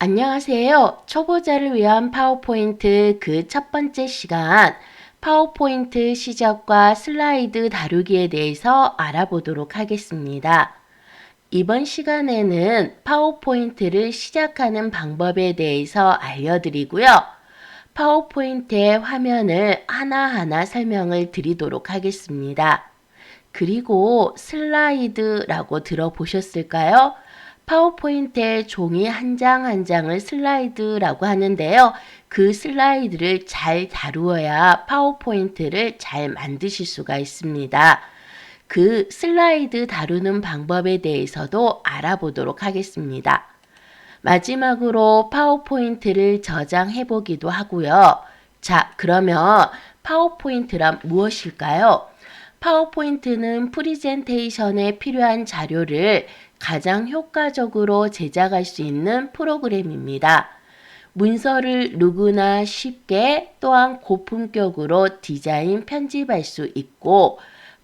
안녕하세요. 초보자를 위한 파워포인트 그 첫 번째 시간, 파워포인트 시작과 슬라이드 다루기에 대해서 알아보도록 하겠습니다. 이번 시간에는 파워포인트를 시작하는 방법에 대해서 알려드리고요. 파워포인트의 화면을 하나하나 설명을 드리도록 하겠습니다. 그리고 슬라이드라고 들어보셨을까요? 파워포인트의 종이 한 장 한 장을 슬라이드라고 하는데요. 그 슬라이드를 잘 다루어야 파워포인트를 잘 만드실 수가 있습니다. 그 슬라이드 다루는 방법에 대해서도 알아보도록 하겠습니다. 마지막으로 파워포인트를 저장해 보기도 하고요. 자, 그러면 파워포인트란 무엇일까요? 파워포인트는 프리젠테이션에 필요한 자료를 가장 효과적으로 제작할 수 있는 프로그램입니다. 문서를 누구나 쉽게 또한 고품격으로 디자인 편집할 수 있고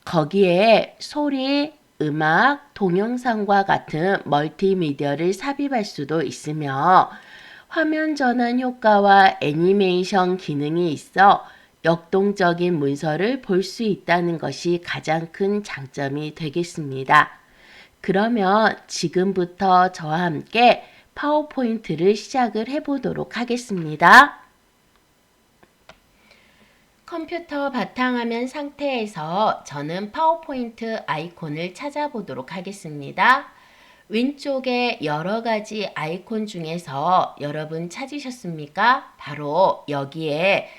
거기에 소리, 음악, 동영상과 같은 멀티미디어를 삽입할 수도 있으며 화면 전환 효과와 애니메이션 기능이 있어 역동적인 문서를 볼 수 있다는 것이 가장 큰 장점이 되겠습니다. 그러면 지금부터 저와 함께 파워포인트를 시작을 해보도록 하겠습니다. 컴퓨터 바탕화면 상태에서 저는 파워포인트 아이콘을 찾아보도록 하겠습니다. 왼쪽에 여러 가지 아이콘 중에서 여러분 찾으셨습니까? 바로 여기에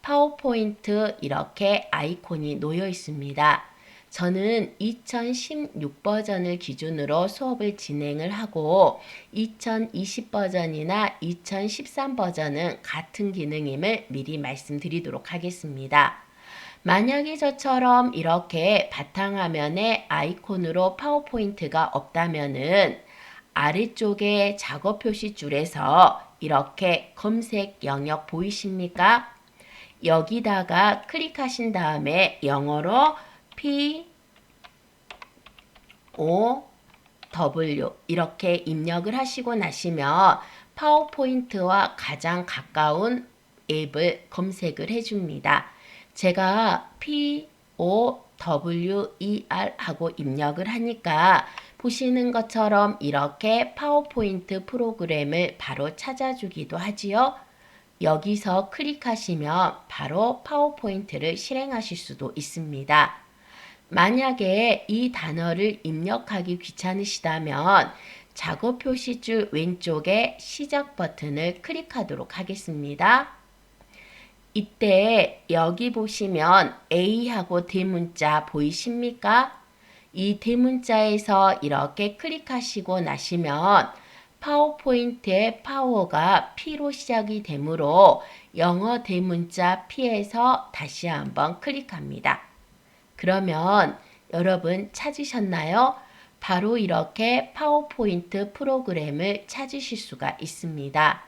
파워포인트 이렇게 아이콘이 놓여 있습니다. 저는 2016 버전을 기준으로 수업을 진행을 하고 2020 버전이나 2013 버전은 같은 기능임을 미리 말씀드리도록 하겠습니다. 만약에 저처럼 이렇게 바탕화면에 아이콘으로 파워포인트가 없다면은 아래쪽에 작업 표시 줄에서 이렇게 검색 영역 보이십니까? 여기다가 클릭하신 다음에 영어로 P, O, W 이렇게 입력을 하시고 나시면 파워포인트와 가장 가까운 앱을 검색을 해줍니다. 제가 P, O, W, E, R 하고 입력을 하니까 보시는 것처럼 이렇게 파워포인트 프로그램을 바로 찾아주기도 하지요. 여기서 클릭하시면 바로 파워포인트를 실행하실 수도 있습니다. 만약에 이 단어를 입력하기 귀찮으시다면 작업 표시줄 왼쪽에 시작 버튼을 클릭하도록 하겠습니다. 이때 여기 보시면 A하고 대문자 보이십니까? 이 대문자에서 이렇게 클릭하시고 나시면 파워포인트의 파워가 P로 시작이 되므로 영어 대문자 P에서 다시 한번 클릭합니다. 그러면 여러분 찾으셨나요? 바로 이렇게 파워포인트 프로그램을 찾으실 수가 있습니다.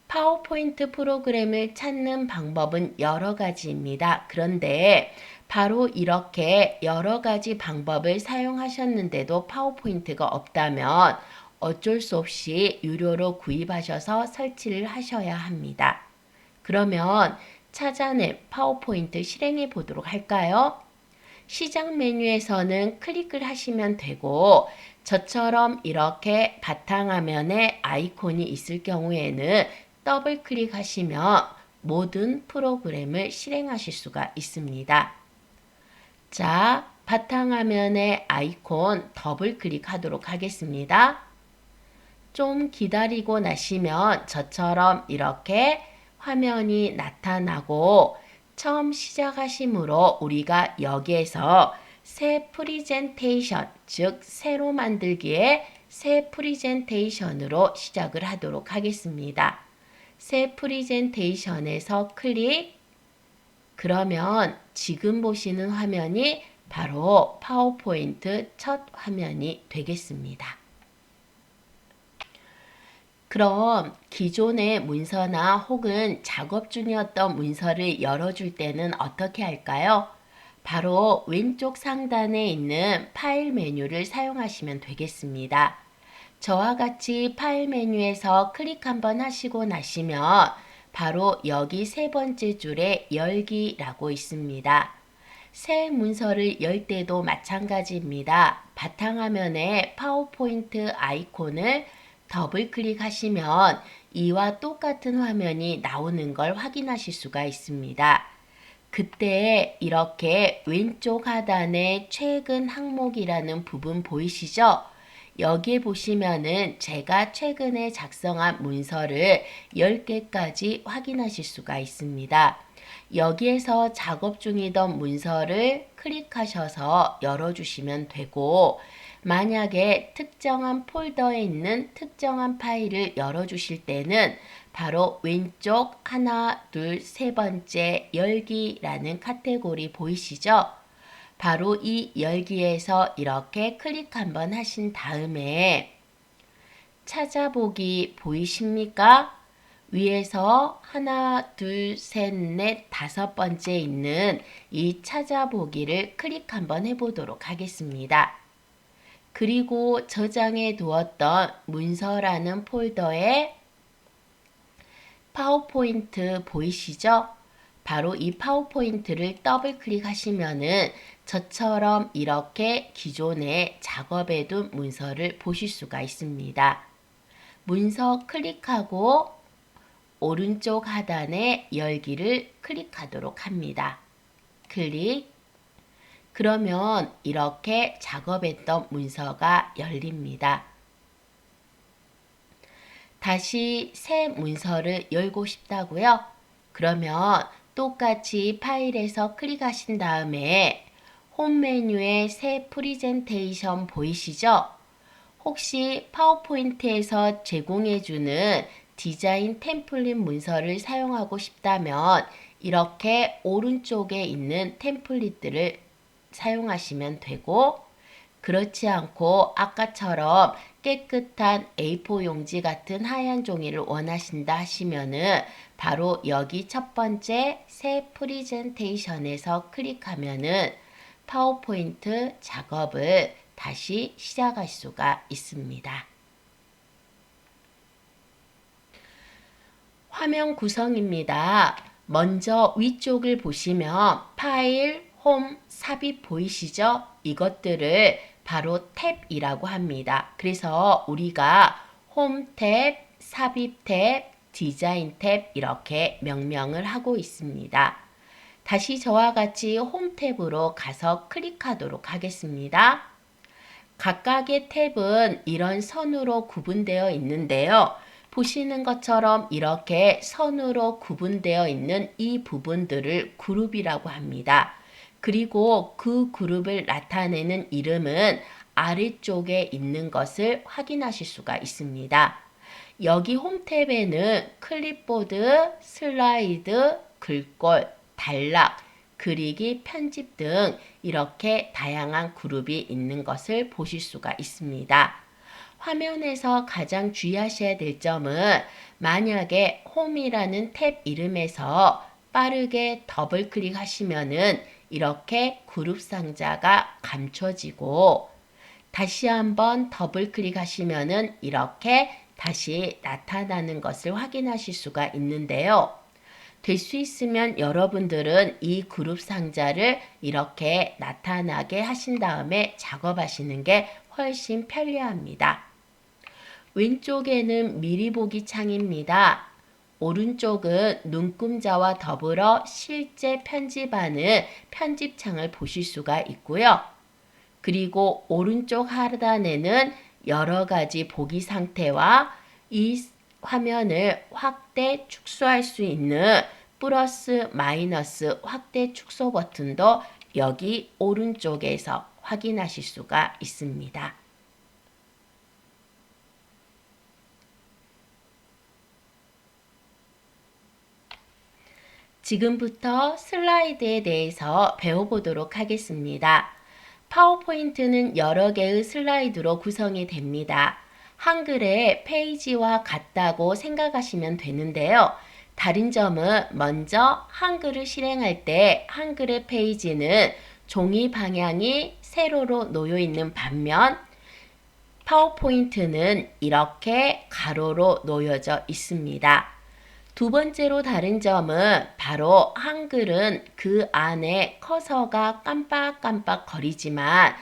파워포인트 프로그램을 찾는 방법은 여러 가지입니다. 그런데 바로 이렇게 여러 가지 방법을 사용하셨는데도 파워포인트가 없다면 어쩔 수 없이 유료로 구입하셔서 설치를 하셔야 합니다. 그러면 찾아낸 파워포인트 실행해 보도록 할까요? 시작 메뉴에서는 클릭을 하시면 되고 저처럼 이렇게 바탕화면에 아이콘이 있을 경우에는 더블 클릭하시면 모든 프로그램을 실행하실 수가 있습니다. 자, 바탕화면에 아이콘 더블 클릭하도록 하겠습니다. 좀 기다리고 나시면 저처럼 이렇게 화면이 나타나고 처음 시작하시므로 우리가 여기에서 새 프리젠테이션, 즉 새로 만들기에 새 프리젠테이션으로 시작을 하도록 하겠습니다. 새 프리젠테이션에서 클릭, 그러면 지금 보시는 화면이 바로 파워포인트 첫 화면이 되겠습니다. 그럼 기존의 문서나 혹은 작업 중이었던 문서를 열어줄 때는 어떻게 할까요? 바로 왼쪽 상단에 있는 파일 메뉴를 사용하시면 되겠습니다. 저와 같이 파일 메뉴에서 클릭 한번 하시고 나시면 바로 여기 세 번째 줄에 열기라고 있습니다. 새 문서를 열 때도 마찬가지입니다. 바탕화면에 파워포인트 아이콘을 더블 클릭하시면 이와 똑같은 화면이 나오는 걸 확인하실 수가 있습니다. 그때 이렇게 왼쪽 하단에 최근 항목이라는 부분 보이시죠? 여기에 보시면은 제가 최근에 작성한 문서를 10개까지 확인하실 수가 있습니다. 여기에서 작업 중이던 문서를 클릭하셔서 열어주시면 되고, 만약에 특정한 폴더에 있는 특정한 파일을 열어주실 때는 바로 왼쪽 하나, 둘, 세 번째 열기라는 카테고리 보이시죠? 바로 이 열기에서 이렇게 클릭 한번 하신 다음에 찾아보기 보이십니까? 위에서 하나, 둘, 셋, 넷, 다섯 번째 있는 이 찾아보기를 클릭 한번 해보도록 하겠습니다. 그리고 저장해 두었던 문서라는 폴더에 파워포인트 보이시죠? 바로 이 파워포인트를 더블 클릭하시면은 저처럼 이렇게 기존에 작업해둔 문서를 보실 수가 있습니다. 문서 클릭하고 오른쪽 하단에 열기를 클릭하도록 합니다. 클릭. 그러면 이렇게 작업했던 문서가 열립니다. 다시 새 문서를 열고 싶다고요? 그러면 똑같이 파일에서 클릭하신 다음에 홈 메뉴에 새 프리젠테이션 보이시죠? 혹시 파워포인트에서 제공해주는 디자인 템플릿 문서를 사용하고 싶다면 이렇게 오른쪽에 있는 템플릿들을 사용하시면 되고, 그렇지 않고 아까처럼 깨끗한 A4 용지 같은 하얀 종이를 원하신다 하시면은 바로 여기 첫 번째 새 프리젠테이션에서 클릭하면은 파워포인트 작업을 다시 시작할 수가 있습니다. 화면 구성입니다. 먼저 위쪽을 보시면 파일, 홈, 삽입 보이시죠? 이것들을 바로 탭이라고 합니다. 그래서 우리가 홈 탭, 삽입 탭, 디자인 탭 이렇게 명명을 하고 있습니다. 다시 저와 같이 홈 탭으로 가서 클릭하도록 하겠습니다. 각각의 탭은 이런 선으로 구분되어 있는데요. 보시는 것처럼 이렇게 선으로 구분되어 있는 이 부분들을 그룹이라고 합니다. 그리고 그 그룹을 나타내는 이름은 아래쪽에 있는 것을 확인하실 수가 있습니다. 여기 홈 탭에는 클립보드, 슬라이드, 글꼴, 단락, 그리기, 편집 등 이렇게 다양한 그룹이 있는 것을 보실 수가 있습니다. 화면에서 가장 주의하셔야 될 점은 만약에 홈이라는 탭 이름에서 빠르게 더블 클릭하시면은 이렇게 그룹 상자가 감춰지고, 다시 한번 더블 클릭하시면은 이렇게 다시 나타나는 것을 확인하실 수가 있는데요. 될 수 있으면 여러분들은 이 그룹 상자를 이렇게 나타나게 하신 다음에 작업하시는 게 훨씬 편리합니다. 왼쪽에는 미리 보기 창입니다. 오른쪽은 눈금자와 더불어 실제 편집하는 편집창을 보실 수가 있고요. 그리고 오른쪽 하단에는 여러 가지 보기 상태와 이 화면을 확대, 축소할 수 있는 플러스, 마이너스, 확대, 축소 버튼도 여기 오른쪽에서 확인하실 수가 있습니다. 지금부터 슬라이드에 대해서 배워보도록 하겠습니다. 파워포인트는 여러 개의 슬라이드로 구성이 됩니다. 한글의 페이지와 같다고 생각하시면 되는데요. 다른 점은 먼저 한글을 실행할 때 한글의 페이지는 종이 방향이 세로로 놓여 있는 반면 파워포인트는 이렇게 가로로 놓여져 있습니다. 두 번째로 다른 점은 바로 한글은 그 안에 커서가 깜빡깜빡 거리지만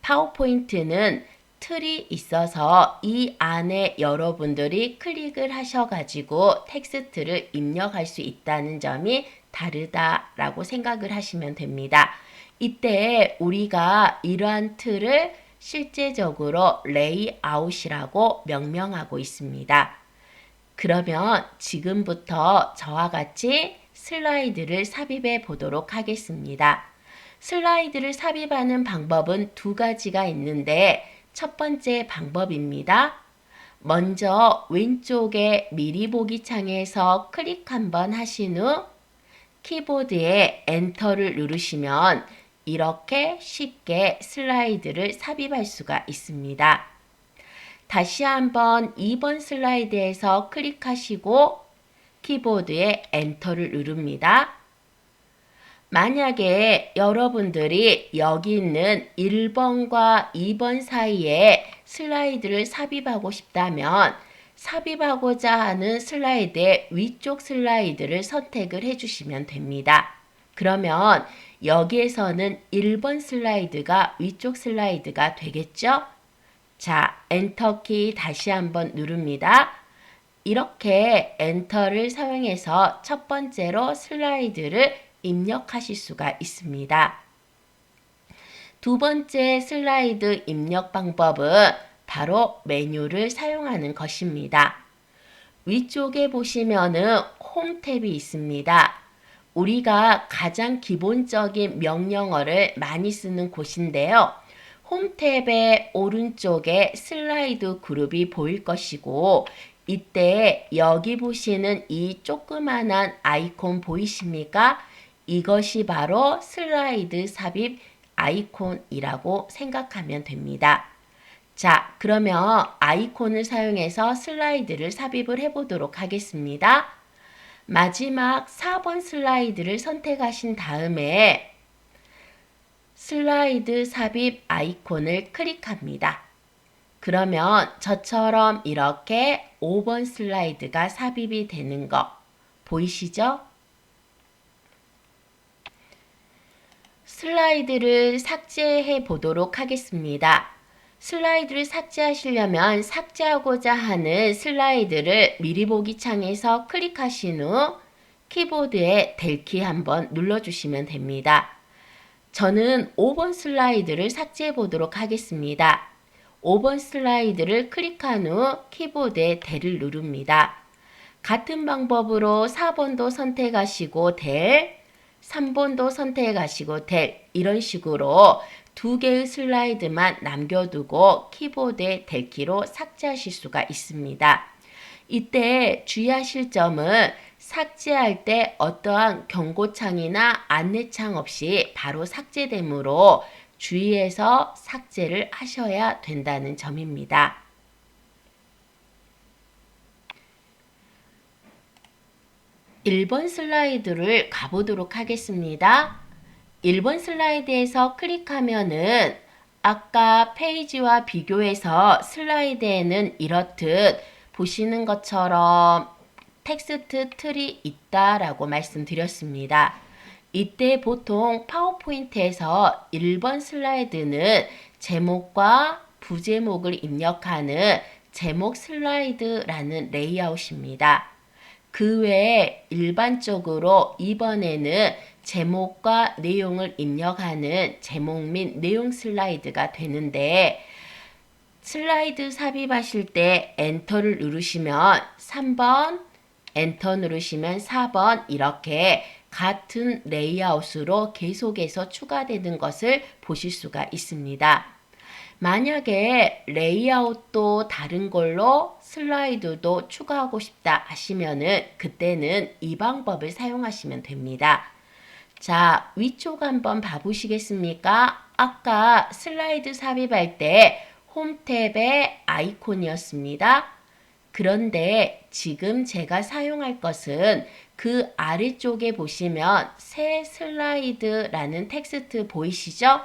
파워포인트는 틀이 있어서 이 안에 여러분들이 클릭을 하셔가지고 텍스트를 입력할 수 있다는 점이 다르다라고 생각을 하시면 됩니다. 이때 우리가 이러한 틀을 실제적으로 레이아웃이라고 명명하고 있습니다. 그러면 지금부터 저와 같이 슬라이드를 삽입해 보도록 하겠습니다. 슬라이드를 삽입하는 방법은 두 가지가 있는데 첫 번째 방법입니다. 먼저 왼쪽에 미리 보기 창에서 클릭 한번 하신 후 키보드에 엔터를 누르시면 이렇게 쉽게 슬라이드를 삽입할 수가 있습니다. 다시 한번 2번 슬라이드에서 클릭하시고 키보드에 엔터를 누릅니다. 만약에 여러분들이 여기 있는 1번과 2번 사이에 슬라이드를 삽입하고 싶다면 삽입하고자 하는 슬라이드의 위쪽 슬라이드를 선택을 해주시면 됩니다. 그러면 여기에서는 1번 슬라이드가 위쪽 슬라이드가 되겠죠? 자, 엔터키 다시 한번 누릅니다. 이렇게 엔터를 사용해서 첫 번째로 슬라이드를 입력하실 수가 있습니다. 두 번째 슬라이드 입력 방법은 바로 메뉴를 사용하는 것입니다. 위쪽에 보시면은 홈 탭이 있습니다. 우리가 가장 기본적인 명령어를 많이 쓰는 곳인데요. 홈 탭의 오른쪽에 슬라이드 그룹이 보일 것이고 이때 여기 보시는 이 조그만한 아이콘 보이십니까? 이것이 바로 슬라이드 삽입 아이콘이라고 생각하면 됩니다. 자, 그러면 아이콘을 사용해서 슬라이드를 삽입을 해보도록 하겠습니다. 마지막 4번 슬라이드를 선택하신 다음에 슬라이드 삽입 아이콘을 클릭합니다. 그러면 저처럼 이렇게 5번 슬라이드가 삽입이 되는 거 보이시죠? 슬라이드를 삭제해 보도록 하겠습니다. 슬라이드를 삭제하시려면 삭제하고자 하는 슬라이드를 미리 보기 창에서 클릭하신 후 키보드에 델키 한번 눌러주시면 됩니다. 저는 5번 슬라이드를 삭제해 보도록 하겠습니다. 5번 슬라이드를 클릭한 후 키보드에 델을 누릅니다. 같은 방법으로 4번도 선택하시고 델, 3번도 선택하시고 델 이런 식으로 두 개의 슬라이드만 남겨두고 키보드의 델키로 삭제하실 수가 있습니다. 이때 주의하실 점은 삭제할 때 어떠한 경고창이나 안내창 없이 바로 삭제되므로 주의해서 삭제를 하셔야 된다는 점입니다. (1번) 슬라이드를 가보도록 하겠습니다. 1번 슬라이드에서 클릭하면은 아까 페이지와 비교해서 슬라이드에는 이렇듯 보시는 것처럼 텍스트 틀이 있다라고 말씀드렸습니다. 이때 보통 파워포인트에서 1번 슬라이드는 제목과 부제목을 입력하는 제목 슬라이드라는 레이아웃입니다. 그 외에 일반적으로 2번에는 제목과 내용을 입력하는 제목 및 내용 슬라이드가 되는데 슬라이드 삽입하실 때 엔터를 누르시면 3번, 엔터 누르시면 4번 이렇게 같은 레이아웃으로 계속해서 추가되는 것을 보실 수가 있습니다. 만약에 레이아웃도 다른 걸로 슬라이드도 추가하고 싶다 하시면은 그때는 이 방법을 사용하시면 됩니다. 자, 위쪽 한번 봐보시겠습니까? 아까 슬라이드 삽입할 때 홈 탭의 아이콘이었습니다. 그런데 지금 제가 사용할 것은 그 아래쪽에 보시면 새 슬라이드라는 텍스트 보이시죠?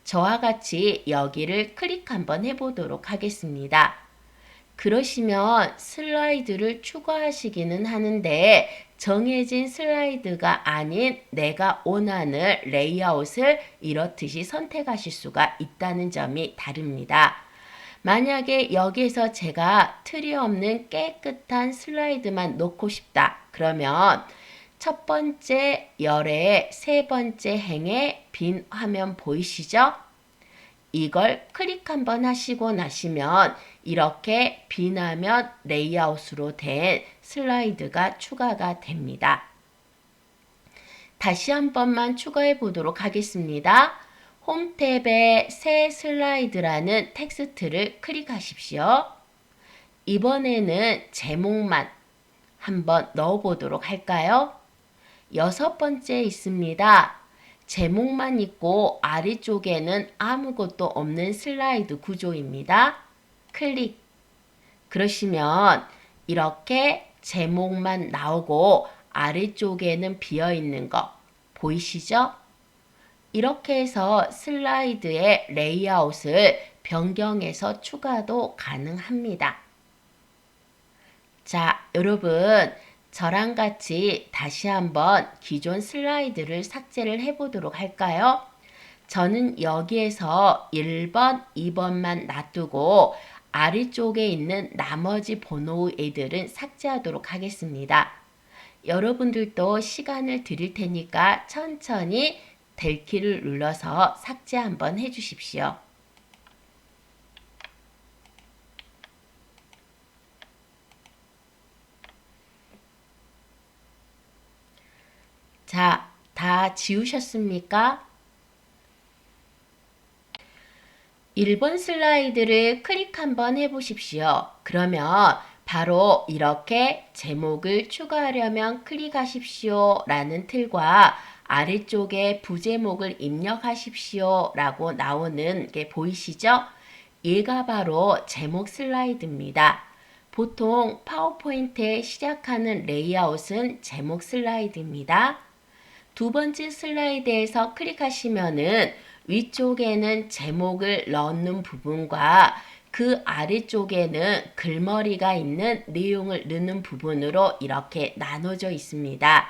저와 같이 여기를 클릭 한번 해보도록 하겠습니다. 그러시면 슬라이드를 추가하시기는 하는데 정해진 슬라이드가 아닌 내가 원하는 레이아웃을 이렇듯이 선택하실 수가 있다는 점이 다릅니다. 만약에 여기에서 제가 틀이 없는 깨끗한 슬라이드만 놓고 싶다. 그러면 첫 번째 열의 세 번째 행에 빈 화면 보이시죠? 이걸 클릭 한번 하시고 나시면 이렇게 빈 화면 레이아웃으로 된 슬라이드가 추가가 됩니다. 다시 한 번만 추가해 보도록 하겠습니다. 홈 탭에 새 슬라이드라는 텍스트를 클릭하십시오. 이번에는 제목만 한번 넣어 보도록 할까요? 여섯 번째 있습니다. 제목만 있고 아래쪽에는 아무것도 없는 슬라이드 구조입니다. 클릭. 그러시면 이렇게 제목만 나오고 아래쪽에는 비어있는 거 보이시죠? 이렇게 해서 슬라이드의 레이아웃을 변경해서 추가도 가능합니다. 자, 여러분 저랑 같이 다시 한번 기존 슬라이드를 삭제를 해보도록 할까요? 저는 여기에서 1번, 2번만 놔두고 아래쪽에 있는 나머지 번호의 애들은 삭제하도록 하겠습니다. 여러분들도 시간을 드릴 테니까 천천히 델키를 눌러서 삭제 한번 해주십시오. 자, 다 지우셨습니까? 1번 슬라이드를 클릭 한번 해보십시오. 그러면 바로 이렇게 제목을 추가하려면 클릭하십시오 라는 틀과 아래쪽에 부제목을 입력하십시오 라고 나오는 게 보이시죠? 얘가 바로 제목 슬라이드입니다. 보통 파워포인트에 시작하는 레이아웃은 제목 슬라이드입니다. 두 번째 슬라이드에서 클릭하시면은 위쪽에는 제목을 넣는 부분과 그 아래쪽에는 글머리가 있는 내용을 넣는 부분으로 이렇게 나눠져 있습니다.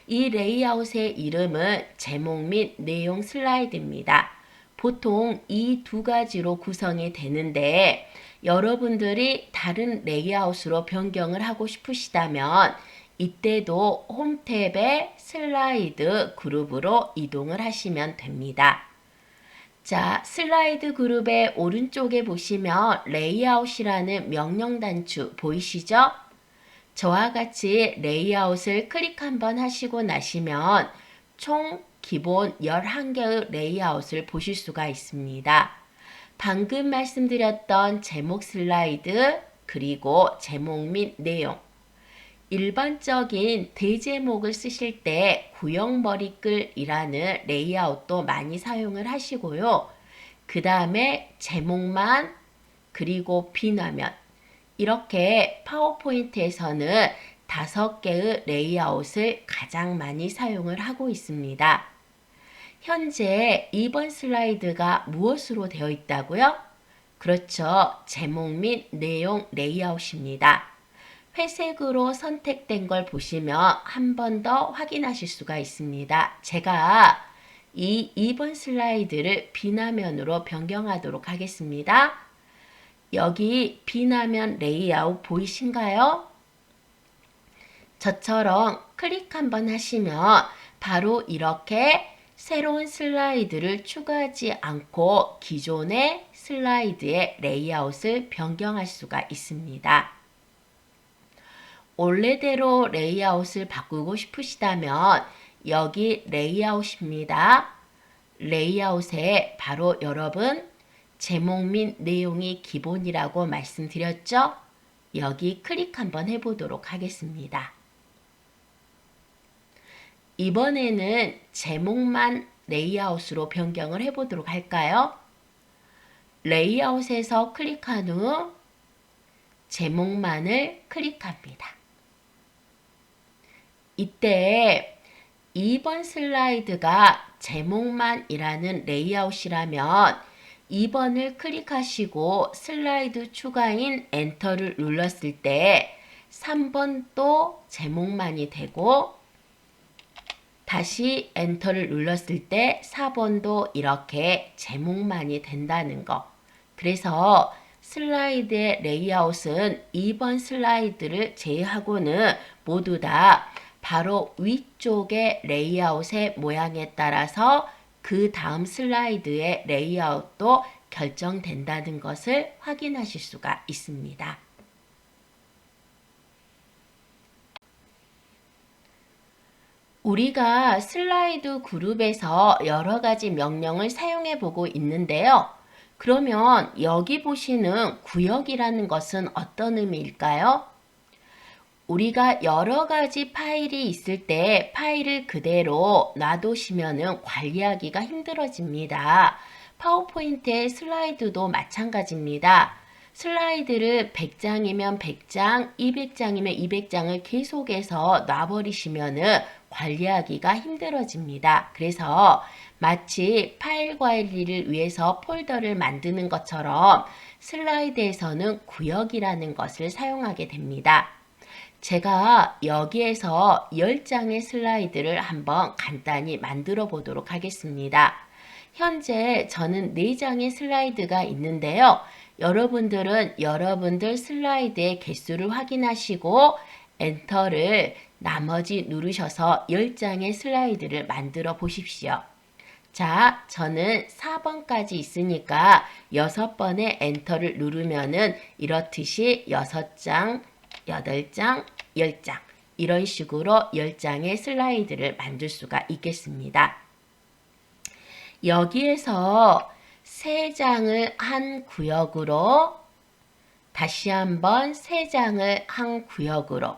이 레이아웃의 이름은 제목 및 내용 슬라이드입니다. 보통 이 두 가지로 구성이 되는데 여러분들이 다른 레이아웃으로 변경을 하고 싶으시다면 이때도 홈 탭의 슬라이드 그룹으로 이동을 하시면 됩니다. 자, 슬라이드 그룹의 오른쪽에 보시면 레이아웃이라는 명령 단추 보이시죠? 저와 같이 레이아웃을 클릭 한번 하시고 나시면 총 기본 11개의 레이아웃을 보실 수가 있습니다. 방금 말씀드렸던 제목 슬라이드 그리고 제목 및 내용 일반적인 대제목을 쓰실 때 구형머리글이라는 레이아웃도 많이 사용을 하시고요. 그 다음에 제목만 그리고 빈 화면 이렇게 파워포인트에서는 5개의 레이아웃을 가장 많이 사용을 하고 있습니다. 현재 2번 슬라이드가 무엇으로 되어 있다고요? 그렇죠. 제목 및 내용 레이아웃입니다. 회색으로 선택된 걸 보시면 한 번 더 확인하실 수가 있습니다. 제가 이 2번 슬라이드를 빈 화면으로 변경하도록 하겠습니다. 여기 빈 화면 레이아웃 보이신가요? 저처럼 클릭 한번 하시면 바로 이렇게 새로운 슬라이드를 추가하지 않고 기존의 슬라이드의 레이아웃을 변경할 수가 있습니다. 원래대로 레이아웃을 바꾸고 싶으시다면 여기 레이아웃입니다. 레이아웃에 바로 여러분 제목 및 내용이 기본이라고 말씀드렸죠? 여기 클릭 한번 해보도록 하겠습니다. 이번에는 제목만 레이아웃으로 변경을 해보도록 할까요? 레이아웃에서 클릭한 후 제목만을 클릭합니다. 이때 2번 슬라이드가 제목만이라는 레이아웃이라면 2번을 클릭하시고 슬라이드 추가인 엔터를 눌렀을 때 3번도 제목만이 되고 다시 엔터를 눌렀을 때 4번도 이렇게 제목만이 된다는 거. 그래서 슬라이드의 레이아웃은 2번 슬라이드를 제외하고는 모두 다 바로 위쪽의 레이아웃의 모양에 따라서 그 다음 슬라이드의 레이아웃도 결정된다는 것을 확인하실 수가 있습니다. 우리가 슬라이드 그룹에서 여러 가지 명령을 사용해 보고 있는데요. 그러면 여기 보시는 구역이라는 것은 어떤 의미일까요? 우리가 여러 가지 파일이 있을 때 파일을 그대로 놔두시면 관리하기가 힘들어집니다. 파워포인트의 슬라이드도 마찬가지입니다. 슬라이드를 100장이면 100장, 200장이면 200장을 계속해서 놔버리시면 관리하기가 힘들어집니다. 그래서 마치 파일 관리를 위해서 폴더를 만드는 것처럼 슬라이드에서는 구역이라는 것을 사용하게 됩니다. 제가 여기에서 10장의 슬라이드를 한번 간단히 만들어 보도록 하겠습니다. 현재 저는 4장의 슬라이드가 있는데요. 여러분들은 여러분들 슬라이드의 개수를 확인하시고 엔터를 나머지 누르셔서 10장의 슬라이드를 만들어 보십시오. 자, 저는 4번까지 있으니까 6번의 엔터를 누르면은 이렇듯이 6장, 8장, 10장 이런 식으로 10장의 슬라이드를 만들 수가 있겠습니다. 여기에서 3장을 한 구역으로 다시 한번 3장을 한 구역으로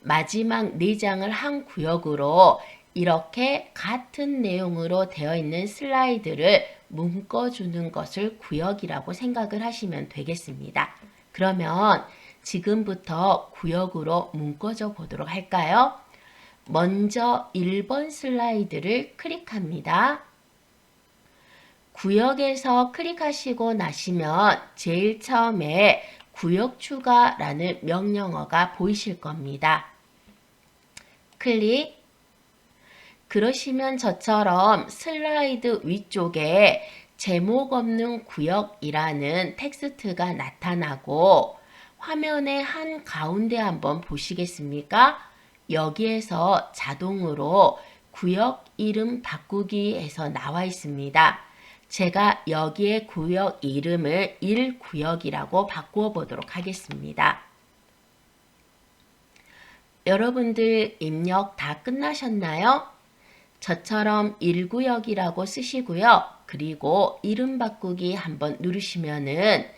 마지막 4장을 한 구역으로 이렇게 같은 내용으로 되어 있는 슬라이드를 묶어주는 것을 구역이라고 생각을 하시면 되겠습니다. 그러면 지금부터 구역으로 묶어줘 보도록 할까요? 먼저 1번 슬라이드를 클릭합니다. 구역에서 클릭하시고 나시면 제일 처음에 구역 추가라는 명령어가 보이실 겁니다. 클릭. 그러시면 저처럼 슬라이드 위쪽에 제목 없는 구역이라는 텍스트가 나타나고 화면의 한 가운데 한번 보시겠습니까? 여기에서 자동으로 구역 이름 바꾸기 해서 나와 있습니다. 제가 여기에 구역 이름을 1구역이라고 바꾸어 보도록 하겠습니다. 여러분들 입력 다 끝나셨나요? 저처럼 1구역이라고 쓰시고요. 그리고 이름 바꾸기 한번 누르시면은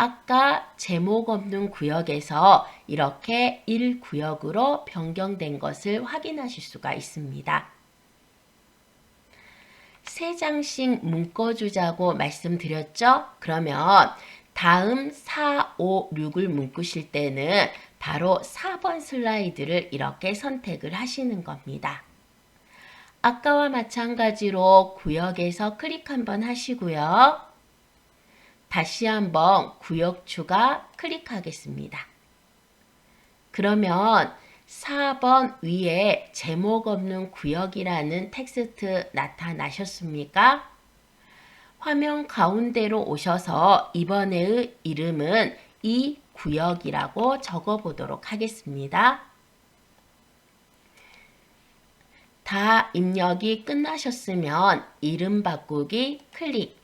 아까 제목 없는 구역에서 이렇게 1구역으로 변경된 것을 확인하실 수가 있습니다. 3장씩 묶어주자고 말씀드렸죠? 그러면 다음 4, 5, 6을 묶으실 때는 바로 4번 슬라이드를 이렇게 선택을 하시는 겁니다. 아까와 마찬가지로 구역에서 클릭 한번 하시고요. 다시 한번 구역 추가 클릭하겠습니다. 그러면 4번 위에 제목 없는 구역이라는 텍스트 나타나셨습니까? 화면 가운데로 오셔서 이번에의 이름은 이 구역이라고 적어 보도록 하겠습니다. 다 입력이 끝나셨으면 이름 바꾸기 클릭.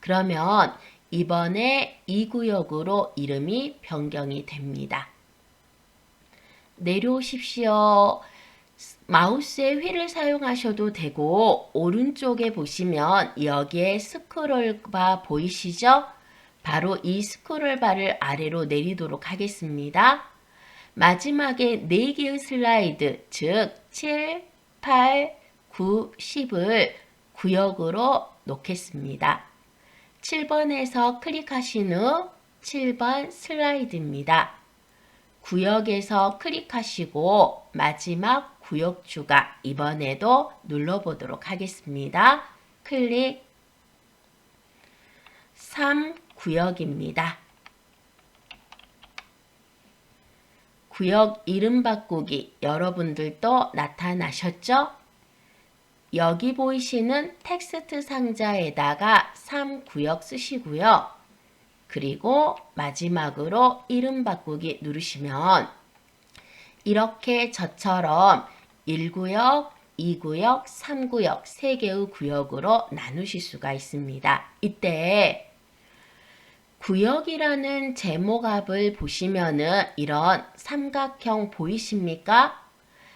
그러면 이번에 이 구역으로 이름이 변경이 됩니다. 내려오십시오. 마우스의 휠을 사용하셔도 되고 오른쪽에 보시면 여기에 스크롤바 보이시죠? 바로 이 스크롤바를 아래로 내리도록 하겠습니다. 마지막에 4개의 슬라이드, 즉 7, 8, 9, 10을 구역으로 놓겠습니다. 7번에서 클릭하신 후 7번 슬라이드입니다. 구역에서 클릭하시고 마지막 구역 추가 이번에도 눌러보도록 하겠습니다. 클릭 3구역입니다. 구역 이름 바꾸기 여러분들도 나타나셨죠? 여기 보이시는 텍스트 상자에다가 3구역 쓰시고요. 그리고 마지막으로 이름 바꾸기 누르시면 이렇게 저처럼 1구역, 2구역, 3구역 3개의 구역으로 나누실 수가 있습니다. 이때 구역이라는 제목앞을 보시면은 이런 삼각형 보이십니까?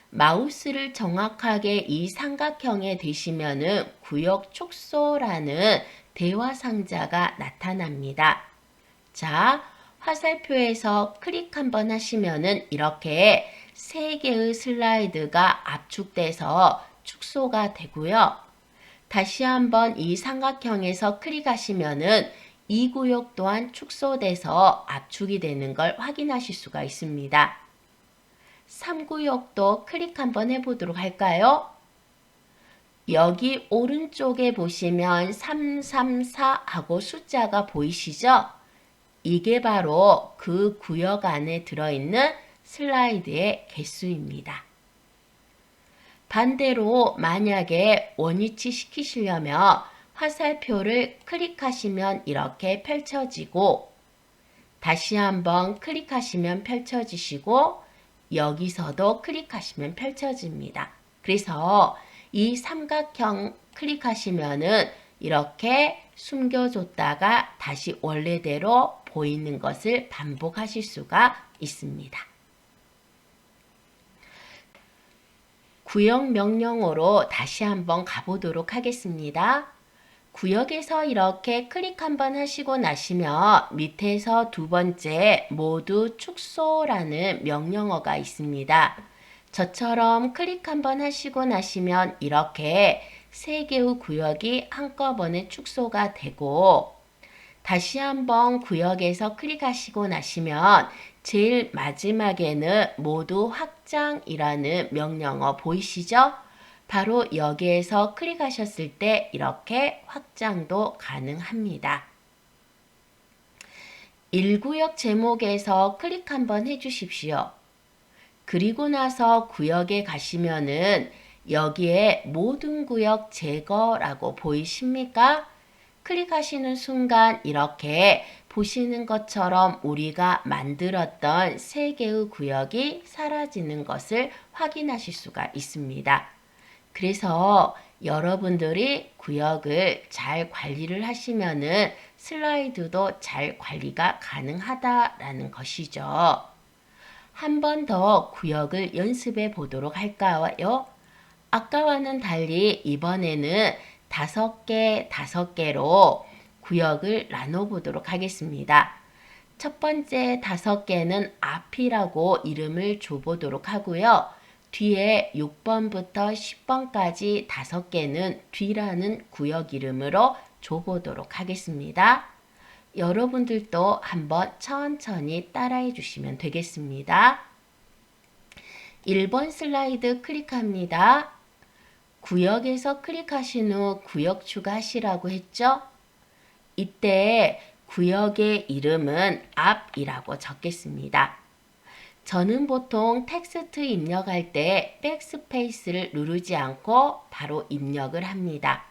마우스를 정확하게 이 삼각형에 대시면은 구역 축소라는 대화 상자가 나타납니다. 자, 화살표에서 클릭 한번 하시면은 이렇게 3개의 슬라이드가 압축돼서 축소가 되고요. 다시 한번 이 삼각형에서 클릭하시면은 이 구역 또한 축소돼서 압축이 되는 걸 확인하실 수가 있습니다. 3구역도 클릭 한번 해보도록 할까요? 여기 오른쪽에 보시면 334 하고 숫자가 보이시죠? 이게 바로 그 구역 안에 들어있는 슬라이드의 개수입니다. 반대로 만약에 원위치 시키시려면 화살표를 클릭하시면 이렇게 펼쳐지고 다시 한번 클릭하시면 펼쳐지시고 여기서도 클릭하시면 펼쳐집니다. 그래서 이 삼각형 클릭하시면은 이렇게 숨겨줬다가 다시 원래대로 보이는 것을 반복하실 수가 있습니다. 구역 명령어로 다시 한번 가보도록 하겠습니다. 구역에서 이렇게 클릭 한번 하시고 나시면 밑에서 두 번째 모두 축소라는 명령어가 있습니다. 저처럼 클릭 한번 하시고 나시면 이렇게 3개의 구역이 한꺼번에 축소가 되고 다시 한번 구역에서 클릭하시고 나시면 제일 마지막에는 모두 확장이라는 명령어 보이시죠? 바로 여기에서 클릭하셨을 때 이렇게 확장도 가능합니다. 1구역 제목에서 클릭 한번 해주십시오. 그리고 나서 구역에 가시면은 여기에 모든 구역 제거라고 보이십니까? 클릭하시는 순간 이렇게 보시는 것처럼 우리가 만들었던 3개의 구역이 사라지는 것을 확인하실 수가 있습니다. 그래서 여러분들이 구역을 잘 관리를 하시면은 슬라이드도 잘 관리가 가능하다라는 것이죠. 한 번 더 구역을 연습해 보도록 할까요? 아까와는 달리 이번에는 5개로 구역을 나눠보도록 하겠습니다. 첫 번째 5개는 앞이라고 이름을 줘보도록 하고요. 뒤에 6번부터 10번까지 5개는 뒤라는 구역 이름으로 줘보도록 하겠습니다. 여러분들도 한번 천천히 따라해 주시면 되겠습니다. 1번 슬라이드 클릭합니다. 구역에서 클릭하신 후 구역 추가하시라고 했죠? 이때 구역의 이름은 앞이라고 적겠습니다. 저는 보통 텍스트 입력할 때 백스페이스를 누르지 않고 바로 입력을 합니다.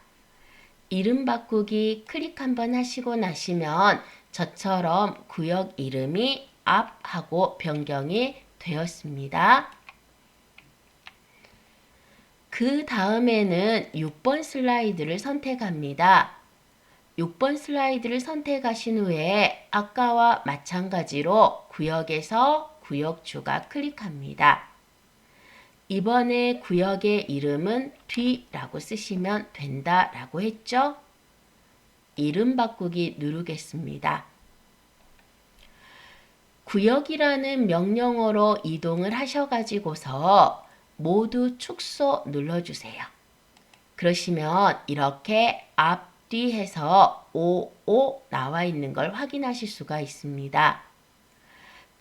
이름 바꾸기 클릭 한번 하시고 나시면 저처럼 구역 이름이 앞하고 변경이 되었습니다. 그 다음에는 6번 슬라이드를 선택합니다. 6번 슬라이드를 선택하신 후에 아까와 마찬가지로 구역에서 구역 추가 클릭합니다. 이번에 구역의 이름은 뒤라고 쓰시면 된다라고 했죠? 이름 바꾸기 누르겠습니다. 구역이라는 명령어로 이동을 하셔가지고서 모두 축소 눌러주세요. 그러시면 이렇게 앞뒤 해서 55 나와 있는 걸 확인하실 수가 있습니다.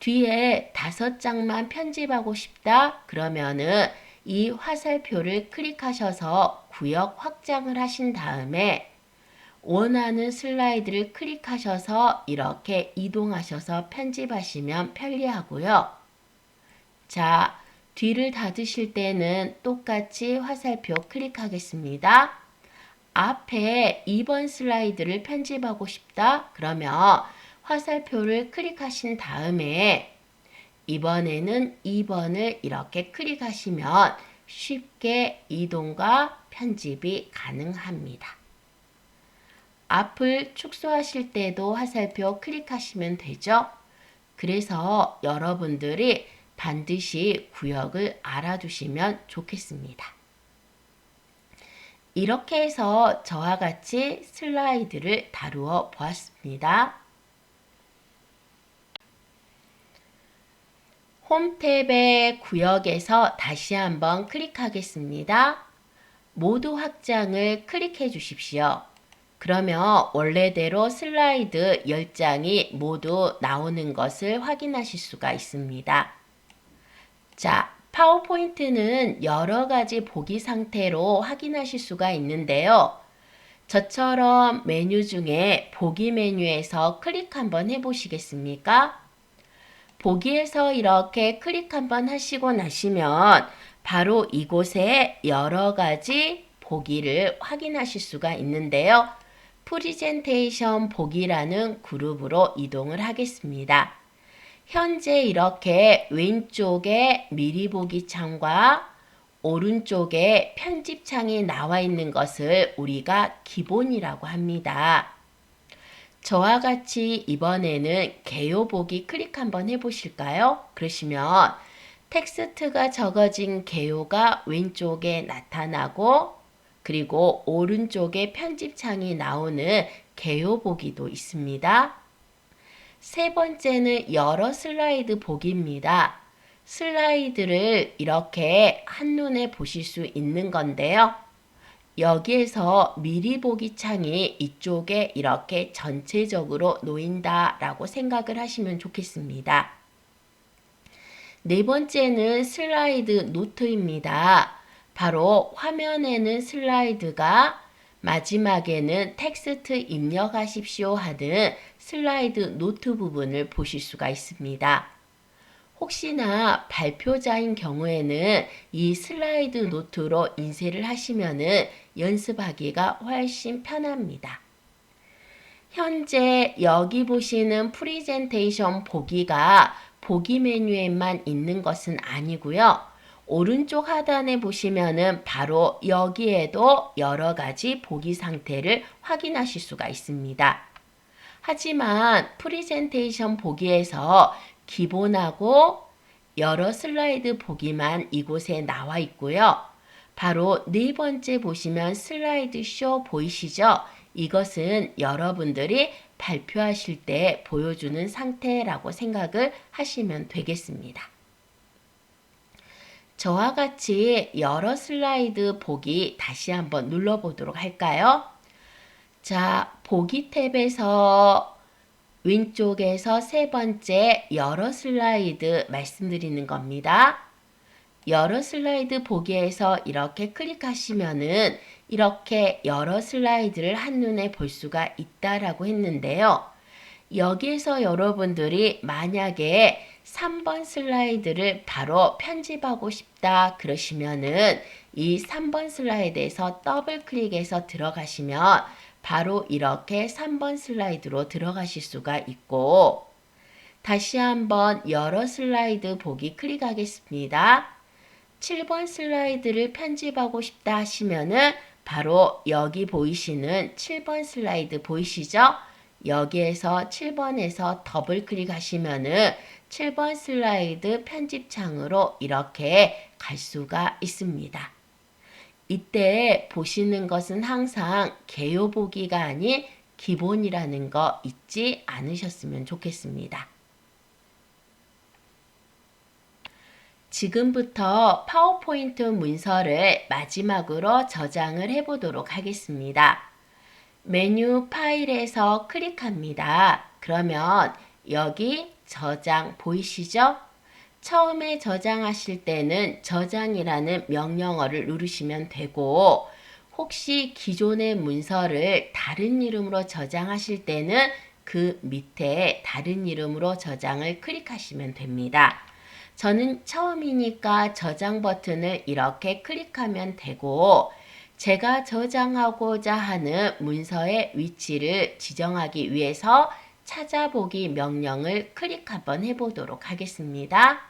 뒤에 5장만 편집하고 싶다 그러면은 이 화살표를 클릭하셔서 구역 확장을 하신 다음에 원하는 슬라이드를 클릭하셔서 이렇게 이동하셔서 편집하시면 편리하고요. 자, 뒤를 닫으실 때는 똑같이 화살표 클릭하겠습니다. 앞에 2번 슬라이드를 편집하고 싶다. 그러면 화살표를 클릭하신 다음에 이번에는 2번을 이렇게 클릭하시면 쉽게 이동과 편집이 가능합니다. 앞을 축소하실 때도 화살표 클릭하시면 되죠. 그래서 여러분들이 반드시 구역을 알아두시면 좋겠습니다. 이렇게 해서 저와 같이 슬라이드를 다루어 보았습니다. 홈 탭의 구역에서 다시 한번 클릭하겠습니다. 모두 확장을 클릭해 주십시오. 그러면 원래대로 슬라이드 10장이 모두 나오는 것을 확인하실 수가 있습니다. 자, 파워포인트는 여러 가지 보기 상태로 확인하실 수가 있는데요. 저처럼 메뉴 중에 보기 메뉴에서 클릭 한번 해보시겠습니까? 보기에서 이렇게 클릭 한번 하시고 나시면 바로 이곳에 여러 가지 보기를 확인하실 수가 있는데요. 프리젠테이션 보기라는 그룹으로 이동을 하겠습니다. 현재 이렇게 왼쪽에 미리 보기 창과 오른쪽에 편집 창이 나와 있는 것을 우리가 기본이라고 합니다. 저와 같이 이번에는 개요 보기 클릭 한번 해보실까요? 그러시면 텍스트가 적어진 개요가 왼쪽에 나타나고 그리고 오른쪽에 편집창이 나오는 개요 보기도 있습니다. 세 번째는 여러 슬라이드 보기입니다. 슬라이드를 이렇게 한눈에 보실 수 있는 건데요. 여기에서 미리 보기 창이 이쪽에 이렇게 전체적으로 놓인다라고 생각을 하시면 좋겠습니다. 네 번째는 슬라이드 노트입니다. 바로 화면에는 슬라이드가 마지막에는 텍스트 입력하십시오 하는 슬라이드 노트 부분을 보실 수가 있습니다. 혹시나 발표자인 경우에는 이 슬라이드 노트로 인쇄를 하시면은 연습하기가 훨씬 편합니다. 현재 여기 보시는 프리젠테이션 보기가 보기 메뉴에만 있는 것은 아니고요. 오른쪽 하단에 보시면은 바로 여기에도 여러 가지 보기 상태를 확인하실 수가 있습니다. 하지만 프리젠테이션 보기에서 기본하고 여러 슬라이드 보기만 이곳에 나와 있고요. 바로 네 번째 보시면 슬라이드 쇼 보이시죠? 이것은 여러분들이 발표하실 때 보여주는 상태라고 생각을 하시면 되겠습니다. 저와 같이 여러 슬라이드 보기 다시 한번 눌러보도록 할까요? 자, 보기 탭에서 왼쪽에서 세 번째 여러 슬라이드 말씀드리는 겁니다. 여러 슬라이드 보기에서 이렇게 클릭하시면은 이렇게 여러 슬라이드를 한눈에 볼 수가 있다라고 했는데요. 여기에서 여러분들이 만약에 3번 슬라이드를 바로 편집하고 싶다 그러시면은 이 3번 슬라이드에서 더블 클릭해서 들어가시면 바로 이렇게 3번 슬라이드로 들어가실 수가 있고 다시 한번 여러 슬라이드 보기 클릭하겠습니다. 7번 슬라이드를 편집하고 싶다 하시면은 바로 여기 보이시는 7번 슬라이드 보이시죠? 여기에서 7번에서 더블 클릭하시면은 7번 슬라이드 편집창으로 이렇게 갈 수가 있습니다. 이때 보시는 것은 항상 개요 보기가 아닌 기본이라는 거 잊지 않으셨으면 좋겠습니다. 지금부터 파워포인트 문서를 마지막으로 저장을 해보도록 하겠습니다. 메뉴 파일에서 클릭합니다. 그러면 여기 저장 보이시죠? 처음에 저장하실 때는 저장이라는 명령어를 누르시면 되고 혹시 기존의 문서를 다른 이름으로 저장하실 때는 그 밑에 다른 이름으로 저장을 클릭하시면 됩니다. 저는 처음이니까 저장 버튼을 이렇게 클릭하면 되고 제가 저장하고자 하는 문서의 위치를 지정하기 위해서 찾아보기 명령을 클릭 한번 해보도록 하겠습니다.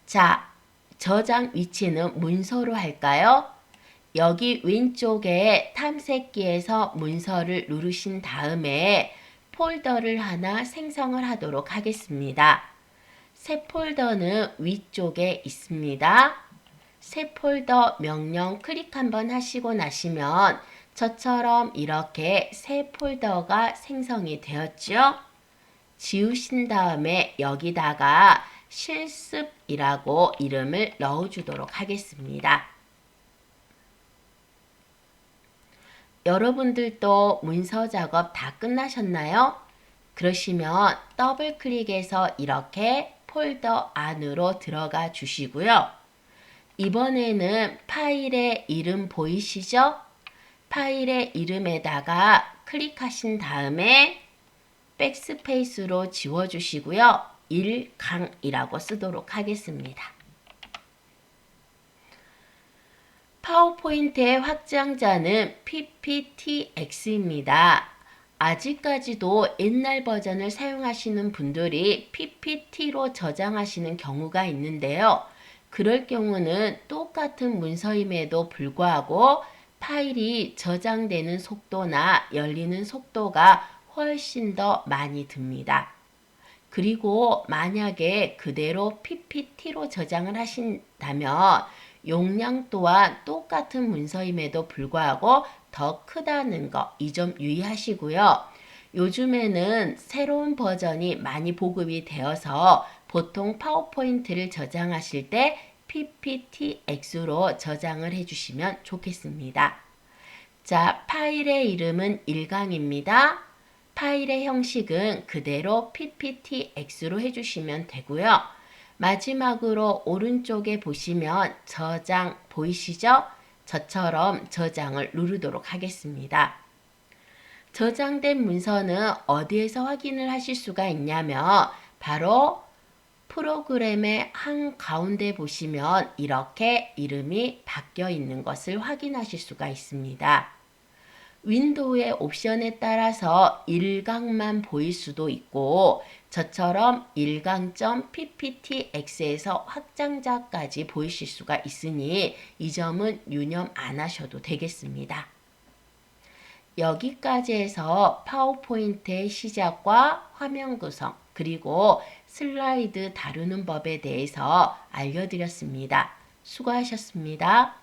자, 저장 위치는 문서로 할까요? 여기 왼쪽에 탐색기에서 문서를 누르신 다음에 폴더를 하나 생성을 하도록 하겠습니다. 새 폴더는 위쪽에 있습니다. 새 폴더 명령 클릭 한번 하시고 나시면 저처럼 이렇게 새 폴더가 생성이 되었죠. 지우신 다음에 여기다가 실습이라고 이름을 넣어주도록 하겠습니다. 여러분들도 문서 작업 다 끝나셨나요? 그러시면 더블 클릭해서 이렇게 폴더 안으로 들어가 주시고요. 이번에는 파일의 이름 보이시죠? 파일의 이름에다가 클릭하신 다음에 백스페이스로 지워주시고요. 1강이라고 쓰도록 하겠습니다. 파워포인트의 확장자는 PPTX입니다. 아직까지도 옛날 버전을 사용하시는 분들이 PPT로 저장하시는 경우가 있는데요. 그럴 경우는 똑같은 문서임에도 불구하고 파일이 저장되는 속도나 열리는 속도가 훨씬 더 많이 듭니다. 그리고 만약에 그대로 PPT로 저장을 하신다면 용량 또한 똑같은 문서임에도 불구하고 더 크다는 거 이 점 유의하시고요. 요즘에는 새로운 버전이 많이 보급이 되어서 보통 파워포인트를 저장하실 때 PPTX로 저장을 해주시면 좋겠습니다. 자, 파일의 이름은 1강입니다. 파일의 형식은 그대로 PPTX로 해주시면 되고요. 마지막으로 오른쪽에 보시면 저장 보이시죠? 저처럼 저장을 누르도록 하겠습니다. 저장된 문서는 어디에서 확인을 하실 수가 있냐면 바로 프로그램의 한가운데 보시면 이렇게 이름이 바뀌어 있는 것을 확인하실 수가 있습니다. 윈도우의 옵션에 따라서 1강만 보일 수도 있고 저처럼 1강.pptx에서 확장자까지 보이실 수가 있으니 이 점은 유념 안 하셔도 되겠습니다. 여기까지 해서 파워포인트의 시작과 화면 구성 그리고 슬라이드 다루는 법에 대해서 알려드렸습니다. 수고하셨습니다.